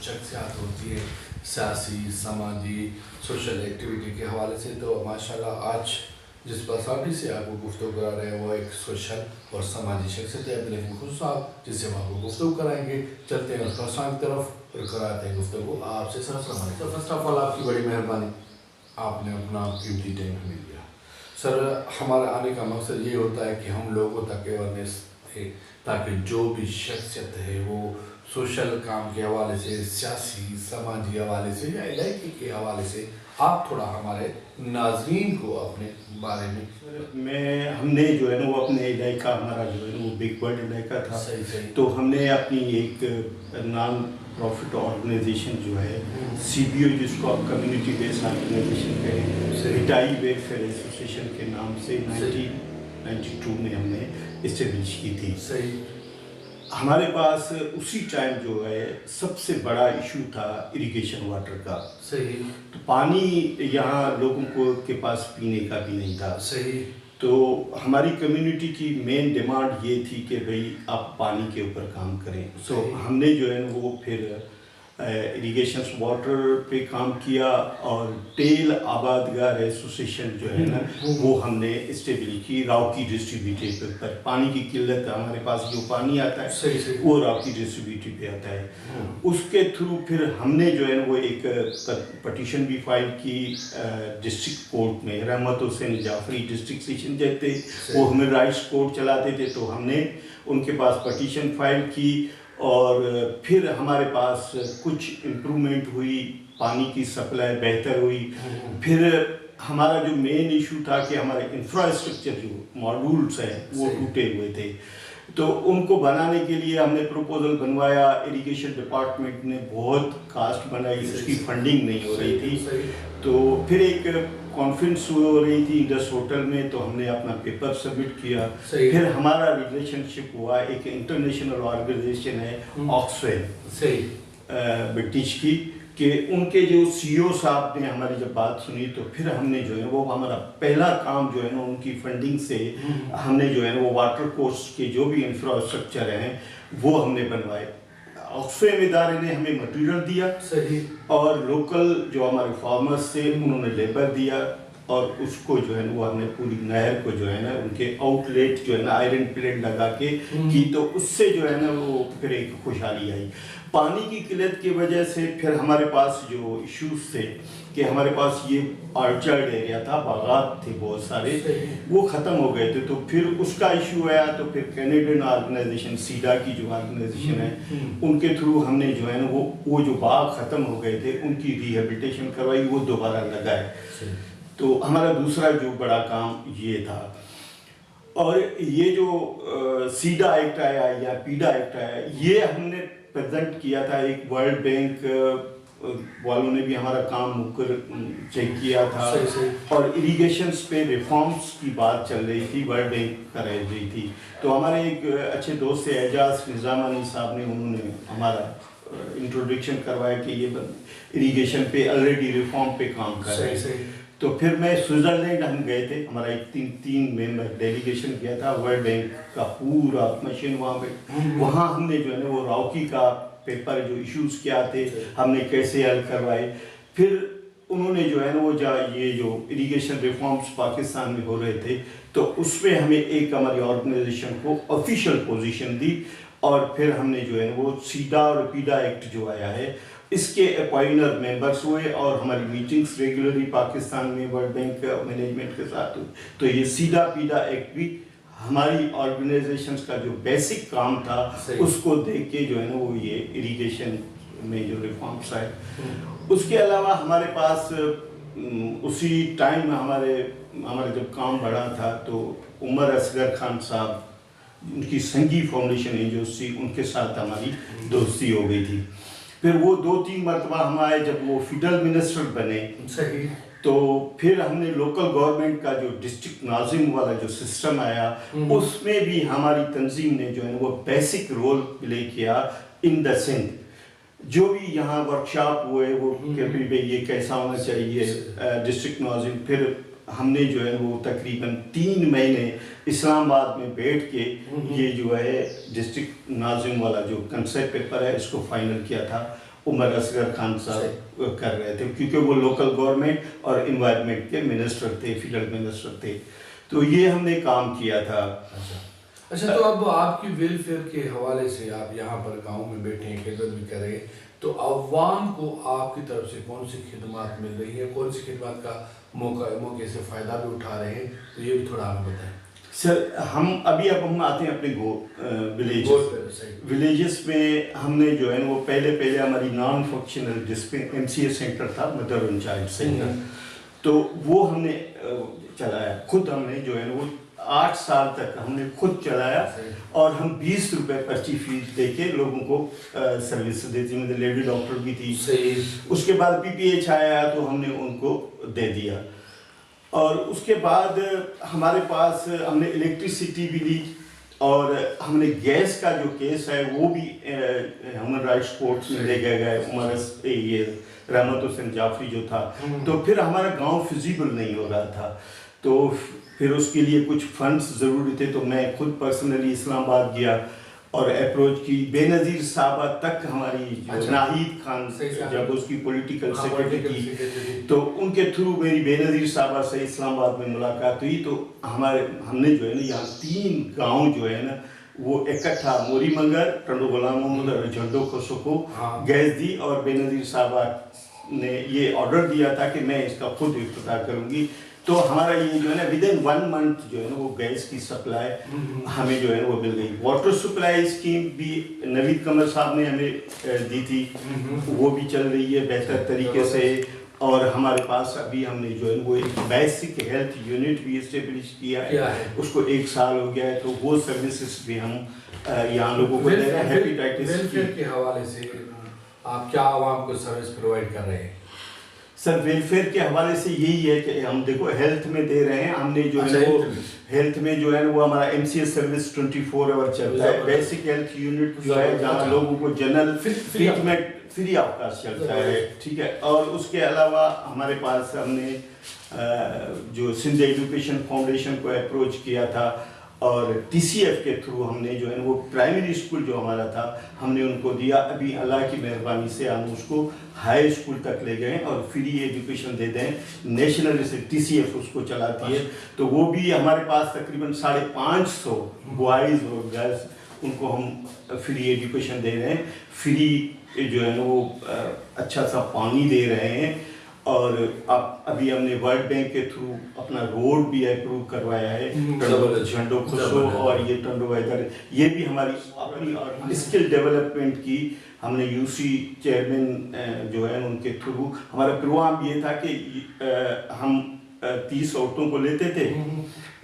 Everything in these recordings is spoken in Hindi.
शख्सियात होती है सियासी समाजी सोशल एक्टिविटी के हवाले से। तो माशाल्लाह आज जिस पर्सनालिटी से आपको गुफ्तगू करा रहे हैं वो एक सोशल और समाजी शख्सियत है अब्दुल हकीम खुद साहब, जिससे हम आपको गुफ्तगू कराएंगे। चलते हैं उस पर्सनालिटी की तरफ और कराते हैं गुफ्तगू आपसे। सर तो फर्स्ट ऑफ ऑल आपकी बड़ी मेहरबानी, आपने अपना कीमती टाइम हमें दिया। सर हमारा आने का मकसद ये होता है कि हम लोगों तक अवेयरनेस दे, ताकि जो भी शख्सियत है वो सोशल काम के हवाले से, सियासी समाजी हवाले से या इलाके के हवाले से आप थोड़ा हमारे नाज़रीन को अपने बारे में। हमने जो है ना वो अपने इलाका, हमारा जो है ना वो बिग वर्ल्ड इलाका था। सही। तो हमने अपनी एक नॉन प्रॉफिट ऑर्गेनाइजेशन जो है CBO, जिसको आप कम्युनिटी बेस्ड ऑर्गेनाइजेशन कहें, रिटाई वेलफेयर एसोसिएशन के नाम से 1992 में हमने इस्टेब्लिश की थी। सही। हमारे पास उसी टाइम जो है सबसे बड़ा इशू था इरिगेशन वाटर का। सही। तो पानी यहाँ लोगों को के पास पीने का भी नहीं था। सही। तो हमारी कम्युनिटी की मेन डिमांड ये थी कि भाई आप पानी के ऊपर काम करें। तो हमने जो है वो फिर इरिगेशन वाटर पे काम किया और टेल आबादगार एसोसिएशन जो है ना वो हमने इस्टेब्लिश की राउकी डिस्ट्रीब्यूटिव पर। पानी की किल्लत, हमारे पास जो पानी आता है सही। वो राउकी डिस्ट्रीब्यूटिव पे आता है। उसके थ्रू फिर हमने जो है वो एक पटिशन भी फाइल की डिस्ट्रिक्ट कोर्ट में। रहमत हुसैन जाफरी डिस्ट्रिक्ट सेशन जज थे, वो ह्यूमन राइट्स कोर्ट चलाते थे, तो हमने उनके पास पटिशन फाइल की और फिर हमारे पास कुछ इम्प्रूवमेंट हुई, पानी की सप्लाई बेहतर हुई। फिर हमारा जो मेन इशू था कि हमारे इंफ्रास्ट्रक्चर जो मॉड्यूल्स हैं वो टूटे हुए थे, तो उनको बनाने के लिए हमने प्रपोजल बनवाया। इरिगेशन डिपार्टमेंट ने बहुत कास्ट बनाई, उसकी फंडिंग नहीं हो रही थी। तो फिर एक कॉन्फ्रेंस हो रही थी इंडस होटल में, तो हमने अपना पेपर सबमिट किया। फिर हमारा रिलेशनशिप हुआ एक इंटरनेशनल ऑर्गेनाइजेशन है ऑक्सफैम ब्रिटिश की, कि उनके जो CEO साहब ने हमारी जब बात सुनी, तो फिर हमने जो है वो हमारा पहला काम जो है ना उनकी फंडिंग से हमने जो है ना वो वाटर कोर्स के जो भी इंफ्रास्ट्रक्चर हैं वो हमने बनवाए। ऑक्सफैम इदारे ने हमें मटेरियल दिया। सही। और लोकल जो हमारे फार्मर्स थे उन्होंने लेबर दिया, और उसको जो है वो हमने पूरी नहर को जो है ना उनके आउटलेट जो है ना आयरन प्लेट लगा के की, तो उससे जो है ना वो फिर एक खुशहाली आई। पानी की किल्लत की वजह से फिर हमारे पास जो इश्यूज थे कि हमारे पास ये ऑर्चर्ड एरिया था, बागात थे बहुत सारे, वो ख़त्म हो गए थे। तो फिर उसका इशू आया, तो फिर कैनेडियन ऑर्गेनाइजेशन सीडा की जो ऑर्गेनाइजेशन है उनके थ्रू हमने जो है ना वो जो बाग ख़त्म हो गए थे उनकी रिहेबिलिटेशन करवाई, वो दोबारा लगाए। तो हमारा दूसरा जो बड़ा काम ये था। और ये जो सीडा एक्ट आया या पीडा एक्ट आया, ये हमने प्रेजेंट किया था। एक वर्ल्ड बैंक वालों ने भी हमारा काम मुकर चेक किया था। और इरिगेशंस पे रिफॉर्म्स की बात चल रही थी, वर्ल्ड बैंक कर रही थी। तो हमारे एक अच्छे दोस्त थे एजाज निज़ामानी साहब ने, उन्होंने हमारा इंट्रोडक्शन करवाया कि ये इरिगेशन पे ऑलरेडी रिफॉर्म पे काम कर रहे हैं। तो फिर मैं स्विट्ज़रलैंड हम गए थे, हमारा एक तीन मेंबर डेलीगेशन गया था, वर्ल्ड बैंक का पूरा मशीन वहाँ पे। वहाँ हमने जो है ना वो राउकी का पेपर जो इश्यूज क्या थे हमने कैसे हल करवाए। फिर उन्होंने जो है ना वो ये जो इरिगेशन रिफॉर्म्स पाकिस्तान में हो रहे थे, तो उसमें हमें एक हमारी ऑर्गेनाइजेशन को ऑफिशियल पोजीशन दी। और फिर हमने जो है ना वो सीडा और पीडा एक्ट जो आया है इसके अपॉइंटर मेंबर्स हुए, और हमारी मीटिंग्स रेगुलरली पाकिस्तान में वर्ल्ड बैंक मैनेजमेंट के साथ हुई। तो ये सीडा पीडा एक्ट भी हमारी ऑर्गेनाइजेशंस का जो बेसिक काम था उसको देख के जो है ना वो ये इरिगेशन में जो रिफॉर्म्स आए। उसके अलावा हमारे पास उसी टाइम में हमारे जब काम बढ़ा था, तो उमर असगर खान साहब, उनकी संगी फाउंडेशन एजेंसी, उनके साथ हमारी दोस्ती हो गई थी। फिर वो 2-3 मरतबा हम आए, जब वो फिडल मिनिस्टर बने। सही। तो फिर हमने लोकल गवर्नमेंट का जो डिस्ट्रिक्ट नाजिम वाला जो सिस्टम आया, उसमें भी हमारी तंजीम ने जो है वो बेसिक रोल प्ले किया इन द सिंध। जो भी यहाँ वर्कशॉप हुए वो कि भाई ये कैसा होना चाहिए डिस्ट्रिक्ट नाजिम, फिर हमने जो है वो तकरीबन 3 महीने इस्लामाबाद में बैठ के ये जो है डिस्ट्रिक्ट नाजिम वाला जो कंसेप्ट पेपर है इसको फाइनल किया था। उमर असगर खान साहब कर रहे थे, क्योंकि वो लोकल गवर्नमेंट और इन्वायरमेंट के मिनिस्टर थे, फील्ड मिनिस्टर थे। तो ये हमने काम किया था। अच्छा, तो अब आपकी वेलफेयर के हवाले से आप यहाँ पर गांव में बैठे हैं, खिदमत भी कर रहे हैं, तो अवाम को आपकी तरफ से कौन सी खिदमत मिल रही है, कौन सी खिदमत का मौके से फ़ायदा भी उठा रहे हैं, तो ये भी थोड़ा हमें बताएं। सर हम आते हैं अपने विलेजेस में। हमने जो है वो पहले हमारी नॉन फंक्शनल जिसमें MCA सेंटर था, मदर एंड चाइल्ड सेंटर, तो वो हमने चलाया खुद। हमने जो है वो 8 साल तक हमने खुद चलाया और हम 20 रुपए पर्ची फीस देके लोगों को सर्विस देती, मतलब लेडी डॉक्टर भी थी। उसके बाद PPH आया तो हमने उनको दे दिया, और उसके बाद हमारे पास हमने इलेक्ट्रिसिटी भी ली, और हमने गैस का जो केस है वो भी ह्यूमन राइट्स कोर्ट में ले गए। ये रहमत हुसैन जाफरी जो था, तो फिर हमारा गांव फिजिबल नहीं हो रहा था, तो फिर उसके लिए कुछ फंड्स ज़रूरी थे। तो मैं खुद पर्सनली इस्लामाबाद गया और अप्रोच की। बेनज़ीर साहबा तक हमारी नाहिद खान जब उसकी पॉलिटिकल सेक्रेटरी थी, तो उनके थ्रू मेरी बेनज़ीर साहबा से इस्लामाबाद में मुलाकात हुई। तो हमने जो है ना यहाँ 3 गांव जो है ना वो इकट्ठा मोरी मंगर, टंडो गुलाम मोहम्मद और झंडो खोसो को गैस दी, और बेनज़ीर साहबा ने ये ऑर्डर दिया था कि मैं इसका खुद इफ्तिताह करूँगी। तो हमारा ये जो है ना विदिन 1 मंथ जो है ना वो गैस की सप्लाई हमें जो है वो मिल गई। वाटर सप्लाई स्कीम भी नवीद कमर साहब ने हमें दी थी, वो भी चल रही है बेहतर तरीके से। और हमारे पास अभी हमने जो है वो एक बेसिक हेल्थ यूनिट भी इस्टेब्लिश किया है, उसको 1 साल हो गया है। तो वो सर्विसेज भी हम यहाँ लोगों को दे रहे हैं। हेपेटाइटिस के हवाले से आप क्या आवाम को सर्विस प्रोवाइड कर रहे हैं? सर वेलफेयर के हवाले से यही है कि हम देखो हेल्थ में दे रहे हैं। हमने जो है वो हेल्थ में जो है वो हमारा MCA सर्विस 24 आवर चलता है। बेसिक हेल्थ यूनिट जो है जहाँ लोगों को general treatment free of cost चलता है, ठीक है। और उसके अलावा हमारे पास हमने जो सिंध एजुकेशन फाउंडेशन को अप्रोच किया था, और TCF के थ्रू हमने जो है वो प्राइमरी स्कूल जो हमारा था हमने उनको दिया। अभी अल्लाह की मेहरबानी से हम उसको हाई स्कूल तक ले गए और फ्री एजुकेशन दे दें। नेशनल से TCF उसको चलाती है, तो वो भी हमारे पास तकरीबन 550 बॉयज़ और गर्ल्स उनको हम फ्री एजुकेशन दे रहे हैं। फ्री जो है वो अच्छा सा पानी दे रहे हैं। और अब अभी हमने वर्ल्ड बैंक के थ्रू अपना रोड भी अप्रूव करवाया है, झंडो खुशो और ये टंडो वेदर। ये भी हमारी अपनी स्किल डेवलपमेंट की हमने UC चेयरमैन जो है उनके थ्रू। हमारा प्रोग्राम ये था कि हम 30 औरतों को लेते थे,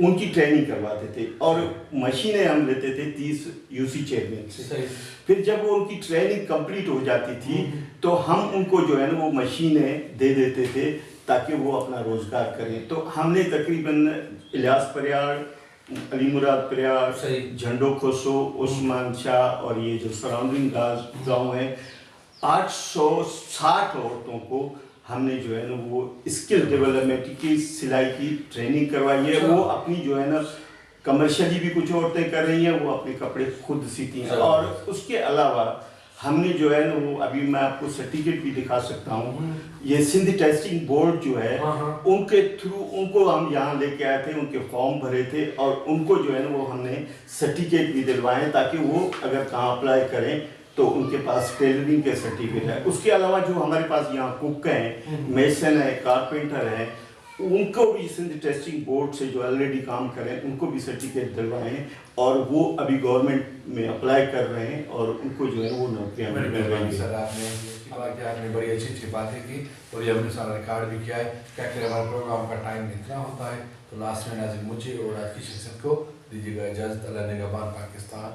उनकी ट्रेनिंग करवाते थे, और मशीनें हम लेते थे 30 UC चेयरमैन से। फिर जब वो उनकी ट्रेनिंग कंप्लीट हो जाती थी तो हम उनको जो है ना वो मशीनें दे देते थे ताकि वो अपना रोजगार करें। तो हमने तकरीबन इलियास परियार, अली मुराद परियार, झंडो खोसो, उस्मान शाह और ये जो सराउंडिंग गाँव है, 860 औरतों को हमने जो है ना वो स्किल डेवलपमेंट की सिलाई की ट्रेनिंग करवाई है। वो अपनी जो है ना कमर्शियली भी कुछ औरतें कर रही हैं, वो अपने कपड़े खुद सीती हैं। और उसके अलावा हमने जो है ना वो अभी मैं आपको सर्टिफिकेट भी दिखा सकता हूँ। ये सिंध टेस्टिंग बोर्ड जो है उनके थ्रू उनको हम यहाँ लेके आए थे, उनके फॉर्म भरे थे, और उनको जो है ना वो हमने सर्टिफिकेट भी दिलवाए ताकि वो अगर कहाँ अप्लाई करें तो उनके पास टेलरिंग के सर्टिफिकेट है। उसके अलावा जो हमारे पास यहाँ कुक हैं, मेसन है, कारपेंटर है, उनको भी सिंध टेस्टिंग बोर्ड से जो ऑलरेडी काम करें उनको भी सर्टिफिकेट दिलवाए हैं, और वो अभी गवर्नमेंट में अप्लाई कर रहे हैं, और उनको जो है वो नौकरियाँ मिल रही हैं। सर आपने बड़ी अच्छी बातें की, और ये हमने सारा रिकॉर्ड भी किया है। क्या करें, हमारे प्रोग्राम का टाइम इतना होता है, तो लास्ट में नाज़िम मुझे और आज की शख्सियत को दीजिएगा इजाज़त। अल्लाह निगहबान पाकिस्तान।